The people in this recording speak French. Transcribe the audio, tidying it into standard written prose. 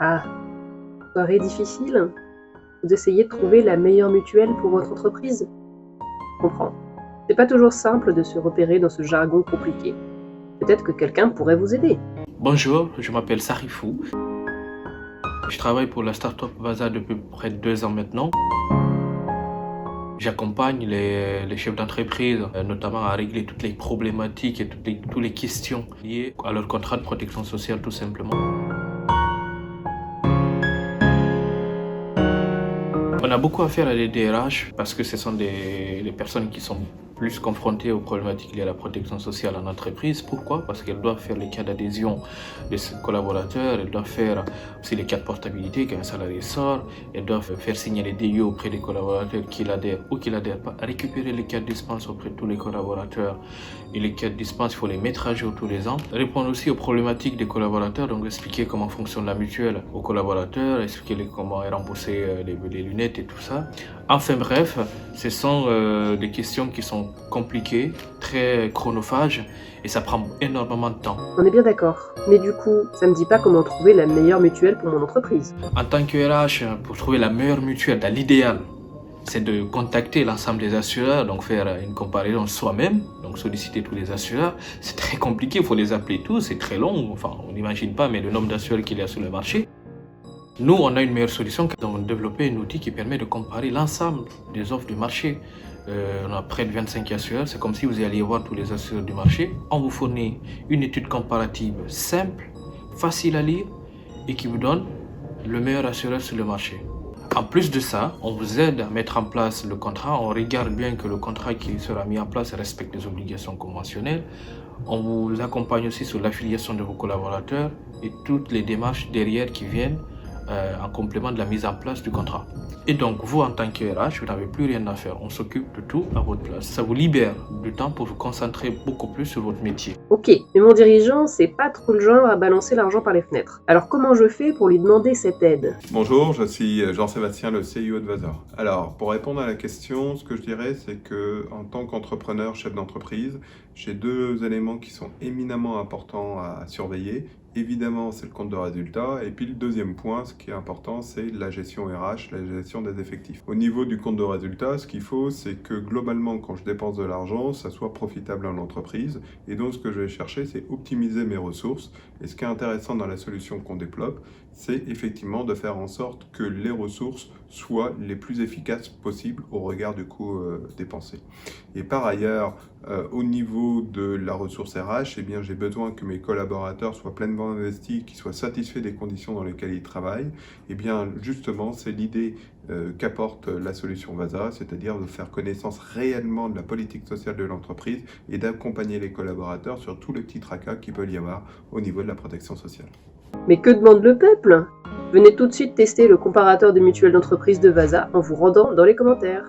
Ah, soirée difficile? Vous essayez de trouver la meilleure mutuelle pour votre entreprise? Je comprends. C'est pas toujours simple de se repérer dans ce jargon compliqué. Peut-être que quelqu'un pourrait vous aider. Bonjour, je m'appelle Sarifou. Je travaille pour la startup Vaza depuis près de 2 ans maintenant. J'accompagne les chefs d'entreprise, notamment à régler toutes les problématiques et toutes les questions liées à leur contrat de protection sociale tout simplement. On a beaucoup à faire à des DRH parce que ce sont les personnes qui sont plus confrontées aux problématiques liées à la protection sociale en entreprise. Pourquoi? Parce qu'elles doivent faire les cas d'adhésion de ses collaborateurs, elles doivent faire aussi les cas de portabilité quand un salarié sort, elles doivent faire signer les DIO auprès des collaborateurs qui l'adhèrent ou qui l'adhèrent pas, récupérer les cas de dispense auprès de tous les collaborateurs. Et les cas de dispense, il faut les mettre à jour tous les ans. Répondre aussi aux problématiques des collaborateurs, donc expliquer comment fonctionne la mutuelle aux collaborateurs, expliquer comment est remboursé les lunettes et tout ça. Enfin bref, ce sont des questions qui sont compliquées, très chronophages et ça prend énormément de temps. On est bien d'accord. Mais du coup, ça me dit pas comment trouver la meilleure mutuelle pour mon entreprise. En tant que RH, pour trouver la meilleure mutuelle, l'idéal, c'est de contacter l'ensemble des assureurs, donc faire une comparaison soi-même, donc solliciter tous les assureurs. C'est très compliqué, il faut les appeler tous, c'est très long, enfin on n'imagine pas, mais le nombre d'assureurs qu'il y a sur le marché. Nous, on a une meilleure solution. Nous avons développé un outil qui permet de comparer l'ensemble des offres du marché. On a près de 25 assureurs. C'est comme si vous alliez voir tous les assureurs du marché. On vous fournit une étude comparative simple, facile à lire et qui vous donne le meilleur assureur sur le marché. En plus de ça, on vous aide à mettre en place le contrat. On regarde bien que le contrat qui sera mis en place respecte les obligations conventionnelles. On vous accompagne aussi sur l'affiliation de vos collaborateurs et toutes les démarches derrière qui viennent en complément de la mise en place du contrat. Et donc, vous, en tant que RH, vous n'avez plus rien à faire. On s'occupe de tout à votre place. Ça vous libère du temps pour vous concentrer beaucoup plus sur votre métier. Ok, mais mon dirigeant, c'est pas trop le genre à balancer l'argent par les fenêtres. Alors comment je fais pour lui demander cette aide? Bonjour, je suis Jean-Sébastien, le CIO de Vazor. Alors, pour répondre à la question, ce que je dirais, c'est que en tant qu'entrepreneur, chef d'entreprise, j'ai deux éléments qui sont éminemment importants à surveiller. Évidemment, c'est le compte de résultat. Et puis le deuxième point, ce qui est important, c'est la gestion RH, la gestion des effectifs. Au niveau du compte de résultat, ce qu'il faut, c'est que globalement, quand je dépense de l'argent, ça soit profitable en entreprise. Et donc, ce que je vais chercher, c'est optimiser mes ressources. Et ce qui est intéressant dans la solution qu'on développe, c'est effectivement de faire en sorte que les ressources soient les plus efficaces possibles au regard du coût dépensé. Et par ailleurs, au niveau de la ressource RH, eh bien, j'ai besoin que mes collaborateurs soient pleinement investis, qu'ils soient satisfaits des conditions dans lesquelles ils travaillent. Et bien, justement, c'est l'idée qu'apporte la solution Vaza, c'est-à-dire de faire connaissance réellement de la politique sociale de l'entreprise et d'accompagner les collaborateurs sur tous les petits tracas qu'il peut y avoir au niveau de la protection sociale. Mais que demande le peuple? Venez tout de suite tester le comparateur de mutuelles d'entreprise de Vaza en vous rendant dans les commentaires.